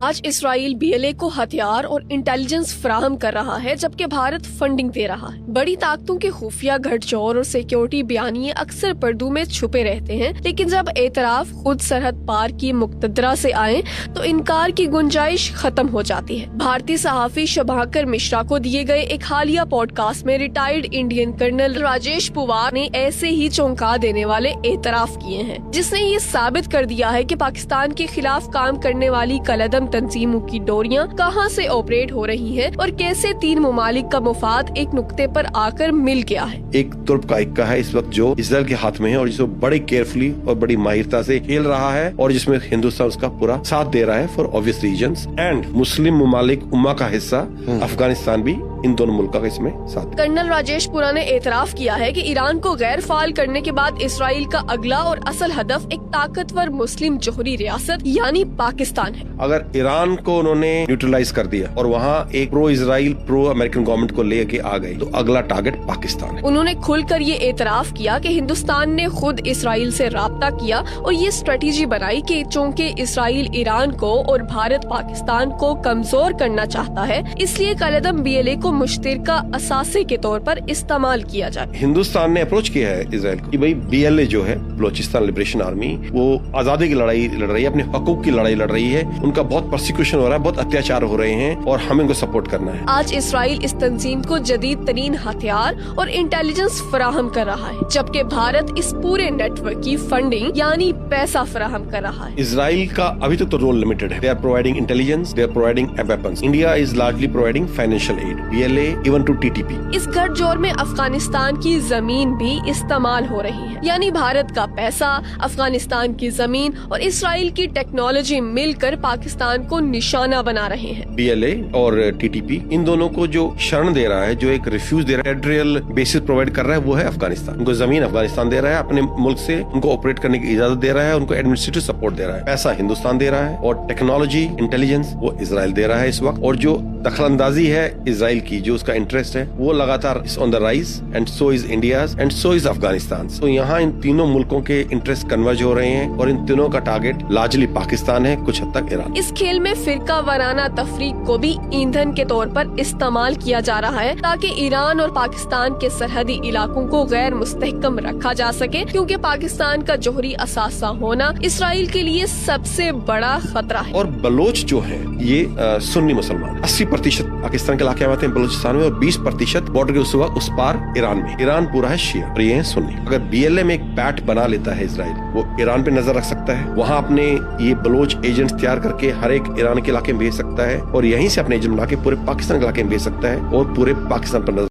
آج اسرائیل BLA کو ہتھیار اور انٹیلیجنس فراہم کر رہا ہے جبکہ بھارت فنڈنگ دے رہا ہے۔ بڑی طاقتوں کے خفیہ گھٹ جوڑ اور سیکیورٹی بیانیے اکثر پردوں میں چھپے رہتے ہیں، لیکن جب اعتراف خود سرحد پار کی مقتدرہ سے آئے تو انکار کی گنجائش ختم ہو جاتی ہے۔ بھارتی صحافی شبھاکر مشرا کو دیے گئے ایک حالیہ پوڈ کاسٹ میں retired Indian colonel Rajesh Pawar نے ایسے ہی چونکا دینے والے اعتراف کیے ہیں، جس نے یہ ثابت کر دیا ہے کہ پاکستان کے خلاف کام کرنے والی کالعدم تنظیموں کی ڈوریاں کہاں سے آپریٹ ہو رہی ہیں اور کیسے تین ممالک کا مفاد ایک نقطے پر آ کر مل گیا ہے۔ ایک ترک کا اکا ہے اس وقت جو اسرائیل کے ہاتھ میں ہے اور جس کو بڑی کیئرفلی اور بڑی ماہرتا سے کھیل رہا ہے اور جس میں ہندوستان اس کا پورا ساتھ دے رہا ہے for obvious reasons and Muslim ممالک امہ کا حصہ افغانستان بھی ان دونوں ملکوں کا اس میں ساتھ۔ کرنل راجیش پورا نے اعتراف کیا ہے کہ ایران کو غیر فعال کرنے کے بعد اسرائیل کا اگلا اور اصل ہدف ایک طاقتور مسلم جوہری ریاست یعنی پاکستان ہے۔ اگر ایران کو انہوں نے نیوٹرلائز کر دیا اور وہاں ایک پرو اسرائیل پرو امریکن گورنمنٹ کو لے کے آ گئے تو اگلا ٹارگٹ پاکستان ہے۔ انہوں نے کھل کر یہ اعتراف کیا کہ ہندوستان نے خود اسرائیل سے رابطہ کیا اور یہ اسٹریٹجی بنائی کہ چونکہ اسرائیل ایران کو اور بھارت پاکستان کو کمزور کرنا چاہتا ہے، اس لیے کالعدم BLA کو مشترکہ اثاثے کے طور پر استعمال کیا جائے۔ ہندوستان نے اپروچ کیا ہے اسرائیل کو کہ بھائی BLA جو ہے بلوچستان لبریشن آرمی وہ آزادی کی لڑائی لڑ رہی ہے، اپنے حقوق کی لڑائی لڑ رہی ہے، ان کا بہت پرسیکیوشن ہو رہا ہے، بہت اتیاچار ہو رہے ہیں اور ہمیں ان کو سپورٹ کرنا ہے۔ آج اسرائیل اس تنظیم کو جدید ترین ہتھیار اور انٹیلیجنس فراہم کر رہا ہے جبکہ بھارت اس پورے نیٹ ورک کی فنڈنگ یعنی پیسہ فراہم کر رہا ہے۔ اسرائیل کا ابھی تک تو رول لمیٹڈ ہے۔ They are providing intelligence, they are providing weapons. India is largely providing financial aid, BLA even to TTP. اس گٹھ جوڑ میں افغانستان کی زمین بھی استعمال ہو رہی ہے، یعنی بھارت کا پیسہ، افغانستان کی زمین اور اسرائیل کی ٹیکنالوجی مل کر پاکستان کو نشانہ بنا رہے ہیں۔ BLA اور TTP ان دونوں کو جو شرن دے رہا ہے، جو ایک ریفیوز دے رہا ہے، ٹیریٹوریل بیسس پرووائڈ کر رہا ہے، وہ ہے افغانستان۔ ان کو زمین افغانستان دے رہا ہے، اپنے ملک سے ان کو آپریٹ کرنے کی اجازت دے رہا ہے، ان کو ایڈمنسٹریٹو سپورٹ دے رہا ہے، پیسہ ہندوستان دے رہا ہے اور ٹیکنالوجی انٹیلیجنس وہ اسرائیل دے رہا ہے اس وقت۔ اور جو دخل اندازی ہے اسرائیل کی، جو اس کا انٹرسٹ ہے، وہ لگاتار on the rise and so is India's and so is Afghanistan. تو یہاں ان تینوں ملکوں کے انٹرسٹ کنورج ہو رہے ہیں اور ان تینوں کا ٹارگٹ لارجلی پاکستان ہے، کچھ حد تک ایران۔ اس کھیل میں فرقہ وارانہ تفریق کو بھی ایندھن کے طور پر استعمال کیا جا رہا ہے تاکہ ایران اور پاکستان کے سرحدی علاقوں کو غیر مستحکم رکھا جا سکے، کیونکہ پاکستان کا جوہری اثاثہ ہونا اسرائیل کے لیے سب سے بڑا خطرہ ہے۔ اور بلوچ جو ہے یہ سنی مسلمان، 80% پاکستان کے علاقے میں آتے ہیں بلوچستان میں اور 20% بارڈر کے اس پار ایران میں۔ ایران پورا ہے شیعہ اور یہ ہے سنی۔ اگر BLA میں ایک پیٹ بنا لیتا ہے اسرائیل، وہ ایران پہ نظر رکھ سکتا ہے، وہاں اپنے یہ بلوچ ایجنٹ تیار کر کے ہر ایک ایران کے علاقے میں بھیج سکتا ہے اور یہیں سے اپنے ایجنٹ بنا کے پورے پاکستان کے علاقے میں بھیج سکتا ہے اور پورے پاکستان پر نظر